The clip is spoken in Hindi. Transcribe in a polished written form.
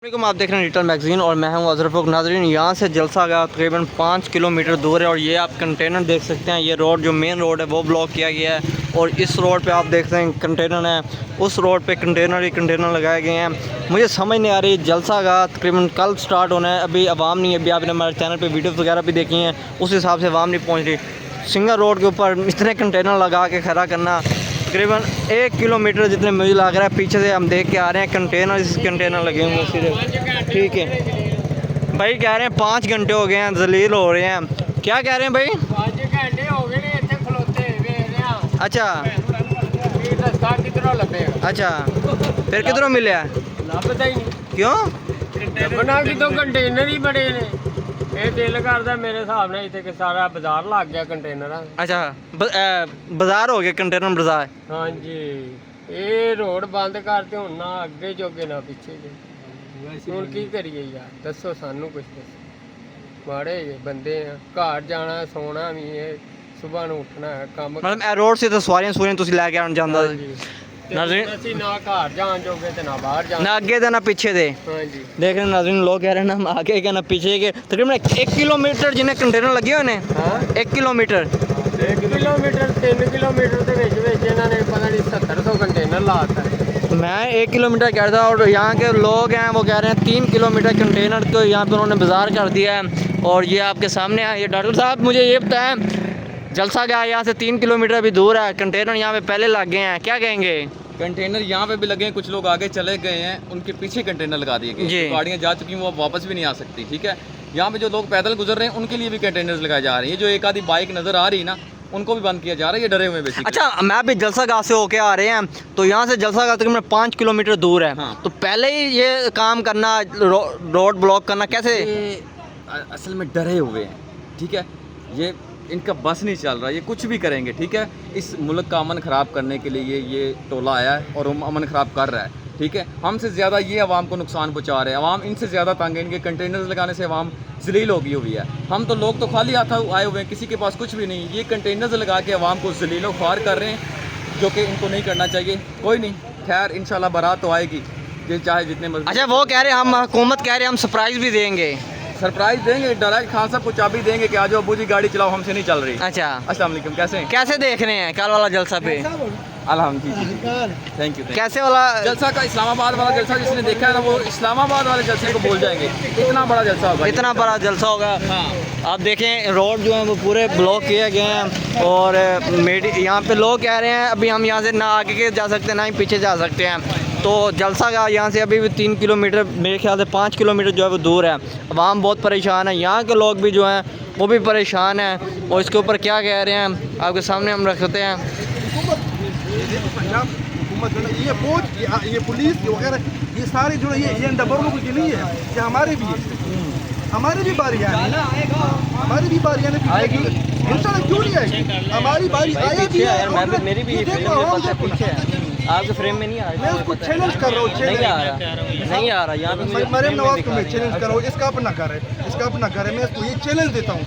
वालेकुम, आप देख रहे हैं रिटर्न मैगज़ीन और मैं हूं अज़रफ़ नाज़रीन। यहाँ से जलसा का तकरीबन 5 किलोमीटर दूर है और ये आप कंटेनर देख सकते हैं। ये रोड जो मेन रोड है वो ब्लॉक किया गया है और इस रोड पे आप देखते हैं कंटेनर है, उस रोड पे कंटेनर ही कंटेनर लगाए गए हैं। मुझे समझ नहीं आ रही, जलसा का तकरीबन कल स्टार्ट होना है, अभी आवाम नहीं है। अभी आपने हमारे चैनल पर वीडियोज़ वगैरह भी देखी हैं, उस हिसाब से आवाम नहीं पहुँच रही। सिंगल रोड के ऊपर इतने कंटेनर लगा के खड़ा करना, तकरीबन 1 किलोमीटर जितने मुझे लग रहा है। पीछे से हम देख के आ रहे हैं कंटेनर लगे हुए सिर्फ। ठीक है भाई, कह रहे हैं 5 घंटे हो गए हैं, जलील हो रहे हैं। क्या कह रहे हैं भाई? 5 घंटे हो गए ने इतने खलोते हुए। अच्छा रास्ता किधरों लभेगा? अच्छा, फिर किधरों मिले? लभदा ही नहीं। क्यों? बना कि तो कंटेनर ही बड़े ने। ਇਹ ਦਿਲ ਕਰਦਾ ਮੇਰੇ ਹਿਸਾਬ ਨਾਲ ਇੱਥੇ ਕਿ ਸਾਰਾ ਬਾਜ਼ਾਰ ਲੱਗ ਗਿਆ ਕੰਟੇਨਰਾਂ। अच्छा बाजार हो गया, कंटेनर बाजार। ਹਾਂਜੀ ਇਹ ਰੋਡ ਬੰਦ ਕਰਤੇ ਹੁਣ ਨਾ ਅੱਗੇ ਜੋਗੇ ਨਾ ਪਿੱਛੇ ਜੇ। ਹੁਣ ਕੀ ਕਰੀਏ ਯਾਰ, ਦੱਸੋ ਸਾਨੂੰ ਕੁਝ ਦੱਸੋ। ਮਾੜੇ ਜਿਹੇ ਬੰਦੇ ਆ, ਘਰ ਜਾਣਾ ਸੌਣਾ ਵੀ ਹੈ, ਸਵੇਰ ਨੂੰ ਉੱਠਣਾ ਹੈ ਕੰਮ। मतलब ए रोड से तो सवारियां तुसीं लै के आन जांदा ਨਾਜ਼ਰੀਨ ਅਸੀਂ ਨਾ ਘਰ ਜਾਣ ਜੋਗੇ ਤੇ ਨਾ ਬਾਹਰ ਜਾਣ। ना अगे दे ना पीछे दे। ਹਾਂਜੀ देख रहे हैं नाज़रीन, लोग कह रहे हैं ना आगे के ना पीछे के। तकरीबन 1 किलोमीटर जिन्हें कंटेनर लगे हुए हैं। ਹਾਂ 1 किलोमीटर 1 किलोमीटर 3 किलोमीटर ਦੇ ਵਿੱਚ ਇਹਨਾਂ ਨੇ ਪਤਾ ਨਹੀਂ 700 ਕੰਟੇਨਰ ਲਾਤਾ। मैं 1 किलोमीटर कह रहा था और यहाँ के लोग हैं वो कह रहे हैं 3 किलोमीटर कंटेनर को यहाँ पे उन्होंने बाजार कर दिया है। और ये आपके सामने है। ये डॉक्टर साहब मुझे ये बताएं, जलसा गया यहाँ से 3 किलोमीटर भी दूर है, कंटेनर यहाँ पे पहले लग गए हैं, क्या कहेंगे? कंटेनर यहाँ पे भी लगे हैं, कुछ लोग आगे चले गए हैं, उनके पीछे कंटेनर लगा दिए गए। जी। जो गाड़ियाँ जा चुकी हैं वो अब वापस भी नहीं आ सकती। ठीक है, यहाँ पे जो लोग पैदल गुजर रहे हैं उनके लिए भी कंटेनर्स लगाए जा रहे हैं। ये जो एक आधी बाइक नज़र आ रही है ना, उनको भी बंद किया जा रहा है, ये डरे हुए बेसिकली। अच्छा, मैं भी जलसा गाँव से होके आ रहे हैं, तो यहाँ से जलसा गाँव तकरीबन 5 किलोमीटर दूर है। हाँ। तो पहले ही ये काम करना, रोड ब्लॉक करना कैसे? ये असल में डरे हुए हैं। ठीक है, ये इनका बस नहीं चल रहा, ये कुछ भी करेंगे। ठीक है, इस मुल्क का अमन ख़राब करने के लिए ये टोला आया है और अमन ख़राब कर रहा है। ठीक है, हमसे ज़्यादा ये आवाम को नुकसान पहुंचा रहे हैं। आवाम इनसे ज़्यादा तंग है, इनके कंटेनर्स लगाने से आवाम जलील होगी हुई है। हम तो लोग तो खाली हाथ आए हुए हैं, किसी के पास कुछ भी नहीं। ये कंटेनर्स लगा के आवाम को जलील व ख्वार कर रहे हैं, जो कि इनको नहीं करना चाहिए। कोई नहीं, खैर इंशाल्लाह बारात तो आएगी, ये चाहे जितने मर्जी। अच्छा, वो कह रहे हैं हम, हुकूमत कह रहे हैं हम सरप्राइज़ भी देंगे। सरप्राइज देंगे, डायरेक्ट खान साहब को चाबी देंगे कि आज अबू जी गाड़ी चलाओ, हमसे नहीं चल रही। अच्छा, अस्सलाम वालेकुम, कैसे हैं? कैसे देख रहे हैं कल वाला जलसा पे? अल्हम्दुलिल्लाह, थैंक यू। कैसे वाला जलसा का इस्लामाबाद वाला जलसा जिसने देखा है ना, वो इस्लामाबाद वाले जलसे को भूल जाएंगे। इतना बड़ा जलसा होगा, इतना बड़ा जलसा होगा। हाँ। आप देखें रोड जो है वो पूरे ब्लॉक किए गए हैं और यहाँ पे लोग कह रहे हैं अभी हम यहाँ से ना आगे के जा सकते ना ही पीछे जा सकते हैं। तो जलसा का यहाँ से अभी भी 3 किलोमीटर, मेरे ख्याल से 5 किलोमीटर जो है वो दूर है। अवाम बहुत परेशान है, यहाँ के लोग भी जो हैं वो भी परेशान हैं। और इसके ऊपर क्या कह रहे हैं आपके सामने हम रखते हैं। हुकूमत जो है ये फौज, ये पुलिस वगैरह, ये सारे जो है ये अंदर लोगों की नहीं है, ये हमारे भी हमारी भी बारियाँ हमारी भी बारियाँ आएगी इंशाल्लाह। क्यों नहीं आएगी? हमारी बारी आएगी यार। मेरी भी पीछे है, आपके फ्रेम में नहीं आ रहा। मैं उसको चैलेंज कर रहा हूँ, नहीं आ रहा यहाँ पे। मरियम नवाज को मैं चैलेंज कर रहा हूँ। इसका अपना घर है, इसका अपना घर है, मैं इसको ये चैलेंज देता हूँ।